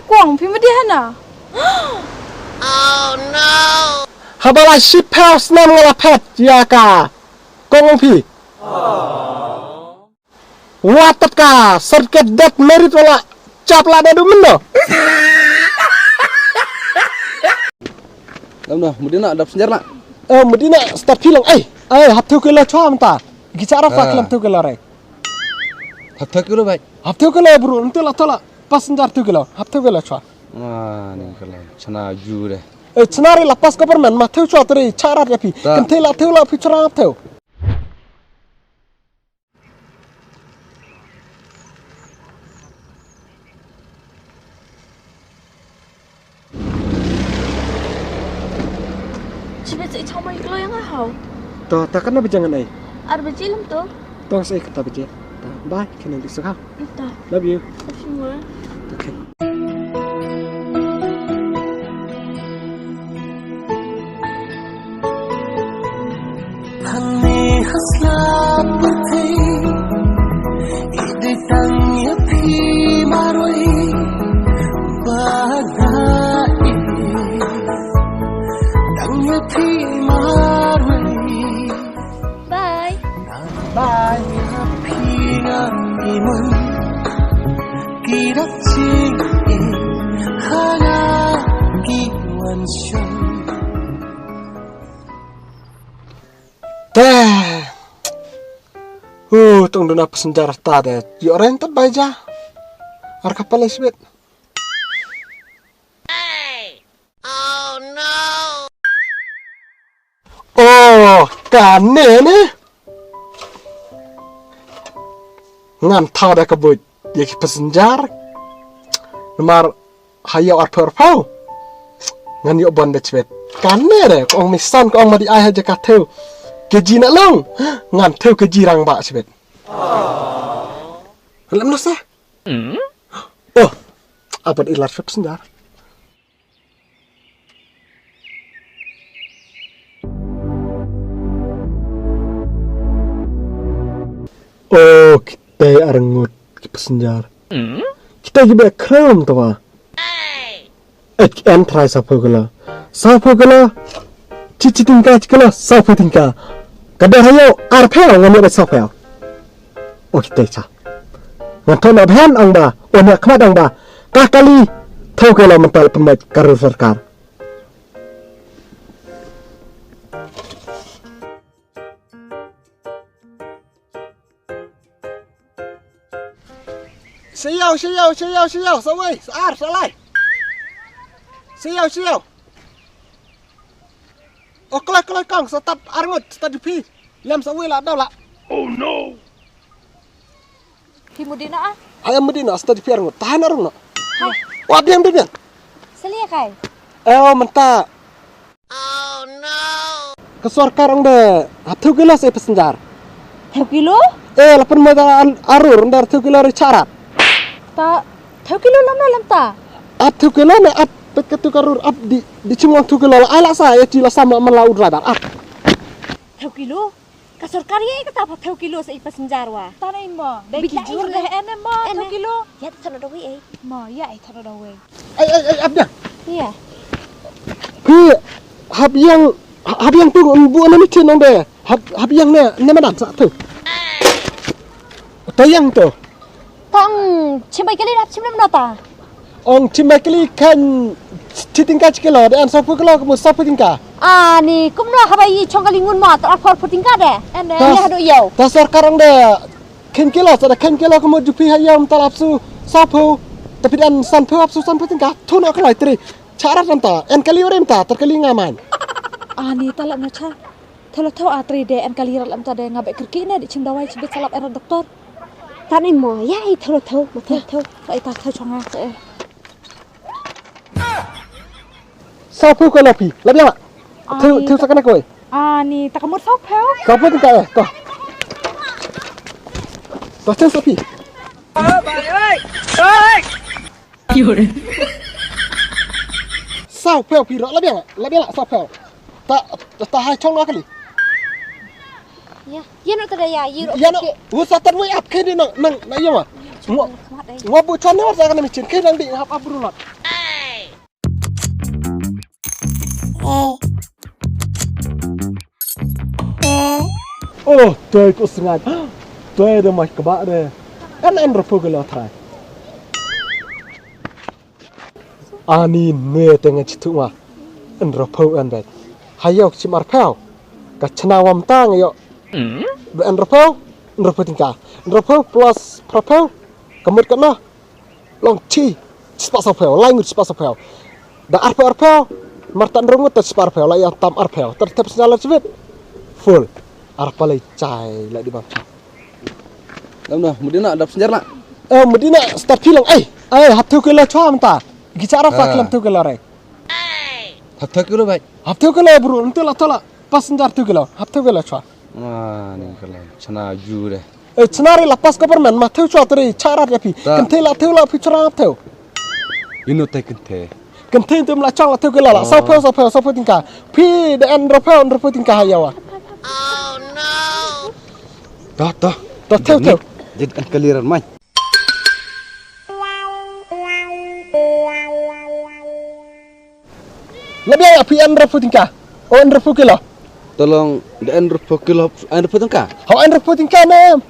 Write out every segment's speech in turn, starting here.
quang phi mất đi hả? Oh no. Habala ship house nam ngala pet ya ka. Kong phi. Watat ka serket dak merit wala capla da dumen no. Lam dah, mudina ada senjata nak. Medina start film hatu kilo chua mta. Gicara fa kelam tu kilo re. Hafta kilo baik. Hatu kilo bro, entela tola passenger tu kilo. Hatu kilo chua. Ni kalau cina ju deh. Cenari lapas government mateu chua teri cara ya pi. Kentela teu la pi cara teu. Chị sẽ cho mày lôi nga hầu. To ta kana bijangan ai. Ar beci lem tu. Tong sai kata bijak. Bye, kena disukau. Entah. Love you. Semua. Okay. Thani hasla pati ide tanya pi maroi badai tanya pi maroi Bye. Bye. pi ngimun kirak chi hana kiwan shon Tong dona pesenjar tade. Yo rentet baja. Ar kapal isbet. Oh no. Oh, kane ne. Ngam tau da kabut. Ye pesenjar. Nomor hayo ar perpau. Ngan yo bon de chbet. Kane de kong misan kong madi ai haja kateu. Keji nak long. Ngam teu keji rang ba chbet. Lam no sa. Oh, apa ilar shop senjar. Oh, kita arangut pesenjar. Kita juga kram tawa. En try sapu gula. Cici tingka cikala sapu tingka. Kada hayo arpel ngam be sapu. Oh, kita cha. Nganton abhan ang ba, onya khmat ang ba. Kakali thau kala mental pemat karu sarkar. Siau, sawai, saar, salai. Siau. Oh, kelai kang, start arngut, start di pi. Lem sawai lah, dah lah. Oh no. Phi Medina ah. Ayam Medina, start di pi arngut. Tahan arung no. Wah, diam. Selia kai. Mentah. Oh no. Kesuarkar ang de. Hatu kilo saya pesenjar. 1 kilo? Lapan mata arur, ndar 2 kilo ricarat. Ta 1 kilo lam ta. 2 kilo ne at ketu karur at di cimong 2 kilo ala saya cila sama melaut radar at. 1 kilo? Kasur karya kata apa 1 kilo sa ipasenjar wa. Ta na imo. Beki jur deh ene mo 2 kilo. Ya thano dawi ai. Mo ya ai thano dawi. Abda. Iya. Ku hab yang tu bu na ni chenong de. Hab yang ne madan sa tu. Tayang tu. Tong chimbai kali rap chimlam na ta. Ong chimbai kali kan citingka cikelo de an 10 kilo kamu 10 tingka. Ni kumno habai chongalingun ma ta for putingka de. Ene ya hado yo. Dasar karang de ken kilo kamu jupi hayam talapsu sapu tapi dan sanpu apsu sanpu tingka tu nak kelai tri. Cara ranta en kali orem ta terkali ngaman. Ni talap na cha. Thalo thau atri de en kali ram ta de ngabe kerki ne di chimdawai chibet salap era doktor. Tani mo ya ai thau sai ta thau chonga se. Sapu ko lapi mak. Tu sakana ko. Ni takamut sok pheo. Kau pun tingka ko. Pasal sapi. Sao pheo pi ro labiang la sao pheo. Ta hai chong kali. Ya no tada ya, Ya no, usah tanway up kini nang na iyo ma. Ngwa bu chuan ne war za kan mi chin ke nang di hap abru lot. Oh, tôi có sengat. Tôi ada mai kebak deh. En repo gelo try. Ani ne tengah citu mah. En repo en bet. Hayok cimar pau. Kacana wam tang yo. En repo tingkah. En repo plus propel. Kemud kana. Long chi. Cepat sapel, lain cepat sapel. Da arpel. Martan rungut cepat arpel, lai tam arpel. Tertep senyala cebit. Full. Arpalai cai lai di bawah. Lam dah, Medina ada senjata nak. Medina start hilang. Hatu kilo chua mta. Gicara fa kilam tu kilo re. Hafta kilo baik. Hatu kilo bro, entah lah. Passenger tu kilo. Hatu kilo chua. Ni kalau cina ju deh. Cenari lapas government mah tu chua teri cara dia pi. Kente la tu la pi cara tu. Ini tak kente. Kente tu mela chang la tu kilo la. Sapel tingkah. Pi de enropo tingkah hayawa. Oh no! Dah. Tu. Jadi kaliran mai. Lebih ya pi enropo tingkah. Oh enropo kilo. Tolong dan rupo kilo anda potong kah? Hau enropo tingkah ne.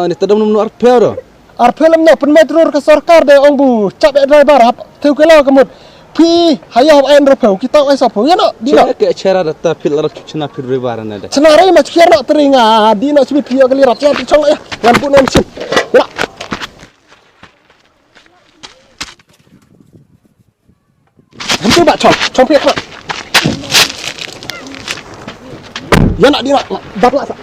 Ni tadam nomor arpel dah. Arpel lemnya penmetrur ke sarkar de ong bu. Capek driver hap tu kilo kemud. Pi hayau enropo kita ai sapo ya no. Di no. Ke acara data pil rak cina pil rebaran ada. Senare mah kira nak teringa. Di no cibit pio kali rat ya cong ya. Lampu non sin. Ya. Henti bak cong piak mak. Ya nak di nak dapat lah.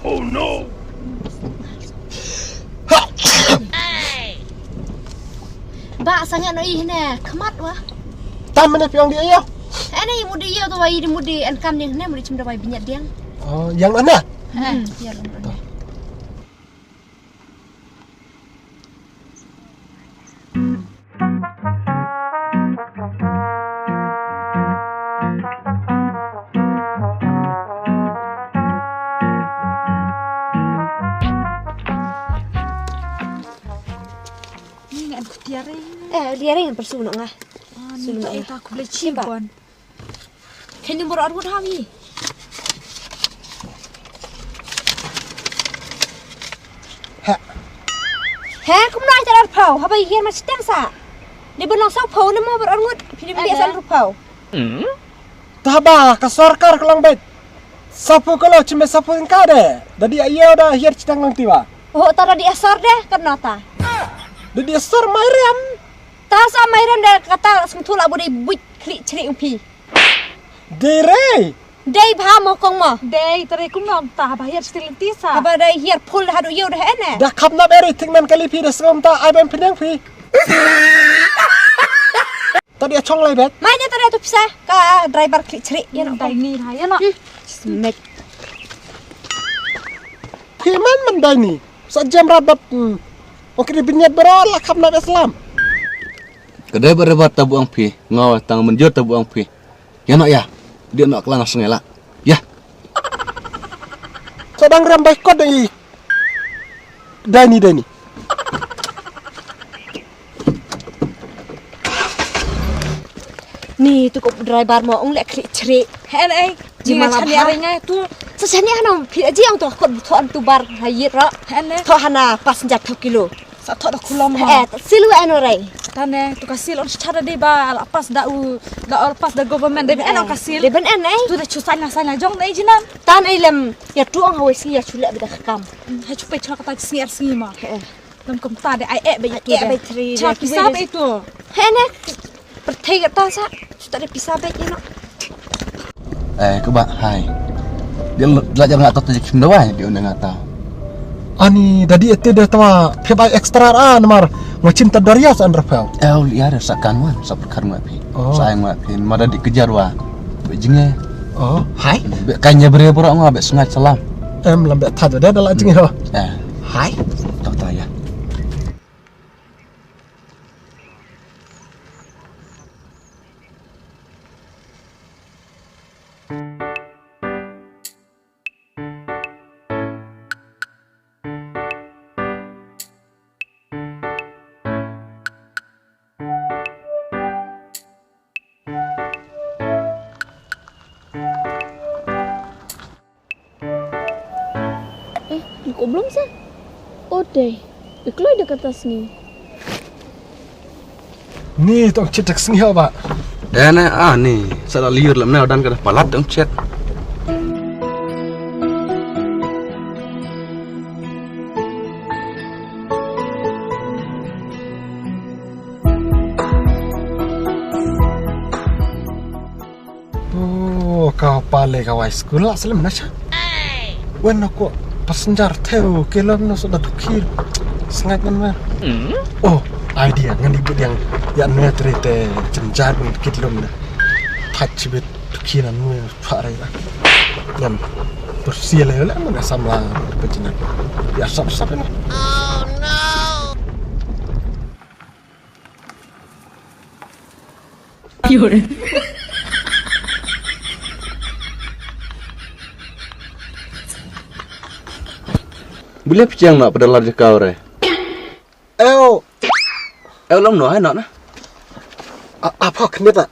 Oh no! Ba sangat no ihne kemat wah. Tam mana piang dia ya? Ini mudi ya tu wai mudi an kam ni ne mudi cimda wai binyak diang. Oh, yang mana? Ya lembut. Dia yang bersunung ah. Sunung ayah aku boleh cimbon. Kini baru arwah kami. Aku nak cakap pau. Apa yang macam tu sah? Di benar sah pau ni mau berarwah. Pilih biasa pau. Tabah ke sarkar kelang bet. Sapu kalau cuma sapu engkau deh. Jadi ayah dah hiar citang lang tiba. Oh, tara di asar deh karena ta. Jadi asar Mariam. Tasa Mariam dah kata semtul abu di buat klik cerik upi. Dere. Day bah mau kong mau. Day tadi aku nak tak bayar still tisa. Apa day hiar pull hadu yo dah ene. Dah kap nak beri tingman kali pi dah segam tak ayam penang pi. Tadi acong lagi bet. Mainnya tadi tu pisah ka driver klik cerik ya nak. Day ni raya nak. Smek. Piman mendai ni. Sejam rabat. Okey binyat berolah kap nak Islam. Kedai berdebat tabuang pi, ngau tang menjur tabuang pi. Ya nak ya, dia nak kelang sungai lah. Ya. Sedang rambai kod ni. Dani. Ni tu kok driver mau ong lek klik cerik. Hei, Jima jangan lah, cari ringai tu. Sesani ana pi aji ang tu kod butuan tu bar hayir ra. Hei, To hana passenger 2 kilo. satu dah kulam ha. Silu eno rai. Tane tu kasih on cara deh ba lepas dah lepas dah government deh eno kasih. Leben en ai. Tu dah cusanya jong deh jinan. Tan ai lem ya tuang hawe si ya chula bida khakam. Hai cupai cakap kata singi mah. Lam kom ta deh ai be tu Ya deh. be tri. Cak pisah be itu. Hene. Pertai kata sa. Sudah ada pisah be ino. Kebak, hai. Dia belajar nggak tahu tujuh doang, dia udah nggak tahu. Ani tadi itu dah tahu. Pibai ekstra namar. Macam terdarias underfell. Lihat sakan wan, saperkan mak pi. Oh. Sayang mak pi, mada dikejar wah. Bejingnya. Oh, hai. Kanya beri borok ngah, sengat salam. Lambek tadi dah dah lajeng ya. Hai. Tak tahu ya. kok belum sah? Oh deh, ikloy dekat atas ni. Ni tong cetak sini apa? Dan ni salah liur lam na dan kada palat dong chat. Oh, kau pale kau sekolah selam nasha. Wen aku passenger teu kelom no sudah tukir. Sengat mana? Oh, idea ngan ibu yang netrete cenjar kit lom na. Touch bit tukiran mu pare lah. Yang bersih lah mana samla pejenak. Ya sap-sap ni. Oh no! Boleh pecang nak pada larja kau re. Lam no hai nak na. Apa kena tak?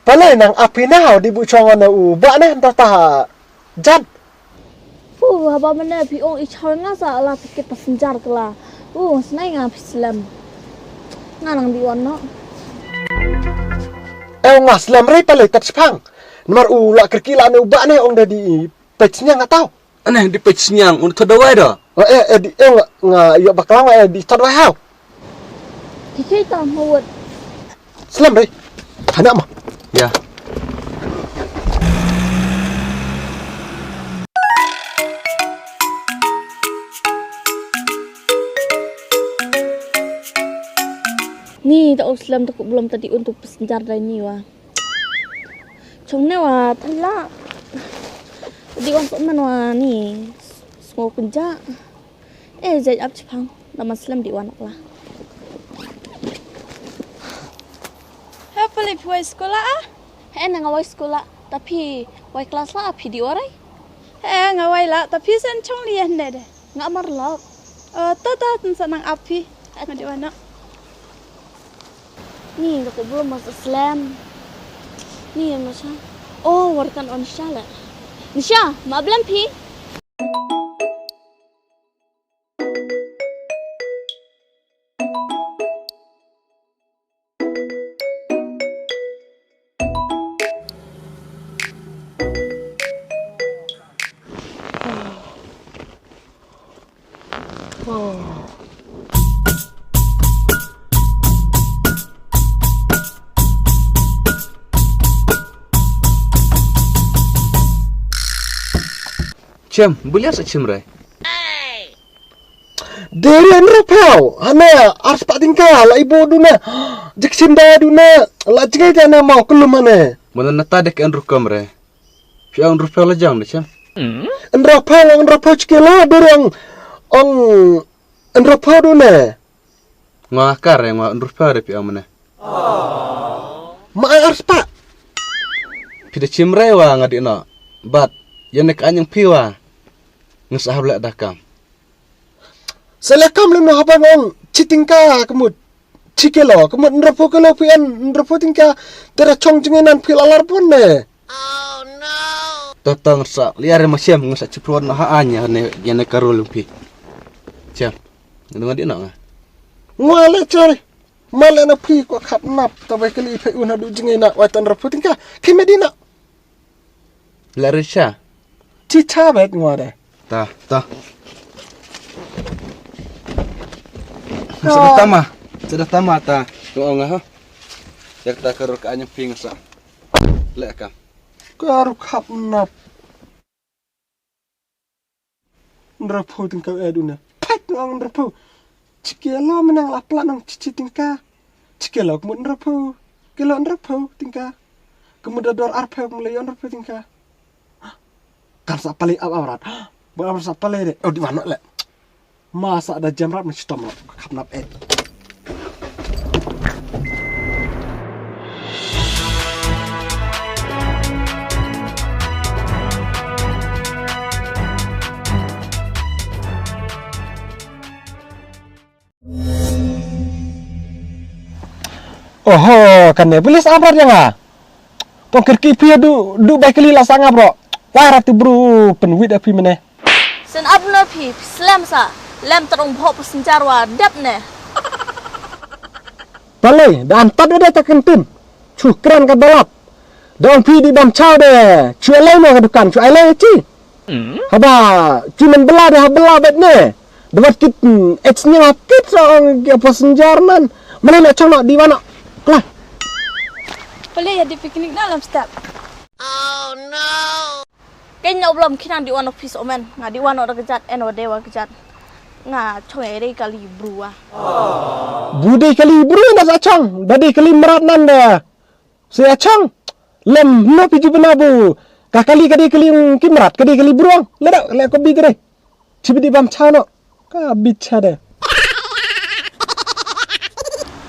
Palai nang api nau di bucongan na ba na tah jad. Haba mana piong ichal nga sa ala tiket passenger kala. Senai nga pislam. Nga nang diwan no. Ngas lam rei palai tak sepang. Nomor lak kerkila na ba na ong di pecnya nga tau. Aneh di page nyang untuk dawai dah. Di nga yo baklang di tadwai hau. Kikay ta mawad. Selam rei. Hana mah. Ya. Ni tak uslam tak belum tadi untuk passenger dah ni wah. Chongnya wah tala. Tadi orang mana wah ni semua kerja. Zai up cepang. Nama Islam di wanak lah. Apa lagi puai sekolah ah? Nang awai sekolah tapi wai kelas lah api di orai. Ngawai lah, tapi sen chong lian deh. Nggak marlok. Tata senang api. Madi wana. Ni tak belum masuk Islam. Ni yang macam. Oh, warkan on Nisha. Nisha, mak belum pi. Cem, boleh asa cem rai? Dari rapau. Hana ars pak tingkah la ibu duna. Jeksim dah duna. La jengai jana mau kelum mana. Mana nata dek an rukam rai. Fiang rupau la jang cem. An rapau cikela dorang an rapau duna. Ngakar yang an rupau re fiang mana. Ma ars pak. Pida cem rai wa ngadik na. Bat yang nek anyang piwa. Ngesah belak dah kam. Selekam lem no habang ong citingka kemud cikelo kemud nrapo kelo pian nrapo tingka tera chong jengenan pil alar pun ne. Oh no! Totong sa liar masyam ngesak cepruan na haanya ne yang nek karul pi. Cem. Ndengar dia nak. Ngale cari. Male na pi ko khat nap tabai kali pe una du jengena wa tan nrapo tingka kimedina. Larisha. Cita bet ngore. Ta. Sudah tama ta. Kau ngah. Yak ta karur ka anyang ping sa. Lek kam. Karu khap nap. Nrapo tingka eduna. Pat ngong nrapo. Cikelo menang lapla nang cici tingka. Cikelo kemud nrapo. Kelo nrapo tingka. Kemud dor arpe mulai nrapo tingka. Kan sa paling awrat. Ba sa paling de. Oh di mana le. Masa ada jamrat mesti tom kapnap ed. Oh, kan boleh samrat ya nga. Pongker kipi du baik kali lah sanga bro. Wah ratu bro penwit api meneh. Sen abna pi slam sa. Lem terung pok pesenjar wa dap ne. Balai, dan tadi ada tak kentin. Cukran ke balap. Dong pi di bam chow de. Cuai lay no dukan, cuai lay ci. Haba, cuman bela dah bela bet ne. Dapat kit nya kit seorang ke passenger man. Mana nak cong di mana? Kelah. Boleh ya di piknik dalam step. Oh no! Kenya belum kena di one piece omen. Nga di one orang kejat, eno dewa kejat. Nga chong ere kali brua. Budi kali buru dah sacang. Badi kali merat nanda. Saya cang. Lem no piju benabu. Kakali kali kimrat, kali beruang. Ledak lek ko bi gede. Cibi di bam chano. Ka bicha de.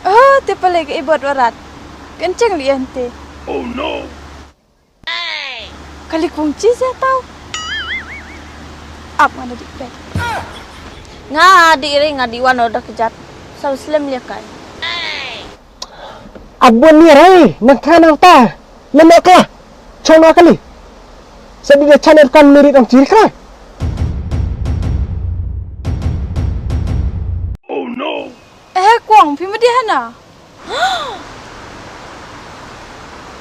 Oh, tipe lagi ibot warat. Kenceng li ente. Oh no! Kali kunci saya tahu. Apa ada di bed? Nga di ere nga di one orang kejat. Sau slam lihat kai. Abon ni rai. Nak tanah ta. Lemak lah. Cong kali. Saya dia channel kan merit ang ciri kah? Oh no! Kuang, pi dia hana.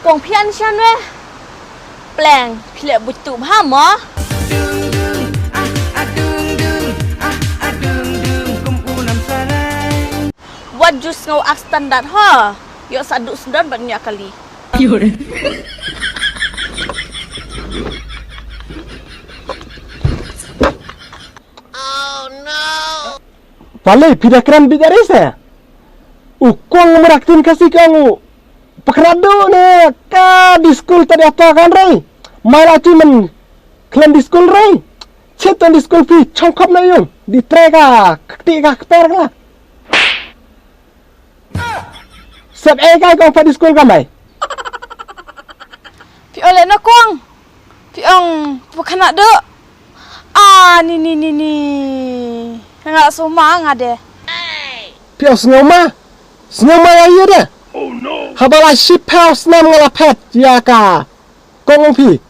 Kong pian sian weh. Pleng, pilih butuh paham ah? What jus ngau ak standar ha? Yo saduk sudan banyak kali. Oh no! Balai pindah keran bicara saya. Ukong meraktin kasih kamu. Pekerado ne ka di school tadi apa kan rai? Malah cuman klan di school rai. Cetan di school pi congkap na yung. Di treka, ketika keper lah. Sep kai kau pa di school kamai. Pi oleh na kuang. Pi ong bukan nak dek. Ni. Nggak semua ngade. Pi os ngoma. Ngoma ya iya deh. Oh no! Habala ship house nam ngalapet ya ka. Kong pi.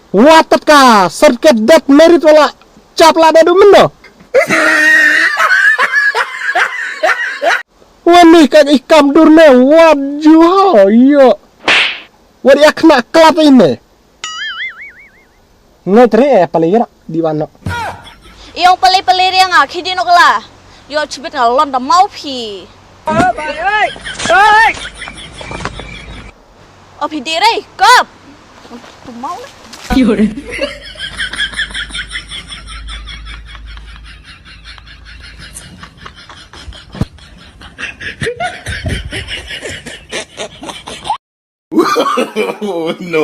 Watat ka serket dat merit wala cap la dadu mendo. Wani ka ikam durne wajuh yo. Wadi akna klap ini. Ngotre palira di wano. Iyong pelai-pelai yang ah kidi nok lah. Yo cibit ngalon dah mau pi. Oh pi diri, kop. Tu mau lah. Oh no!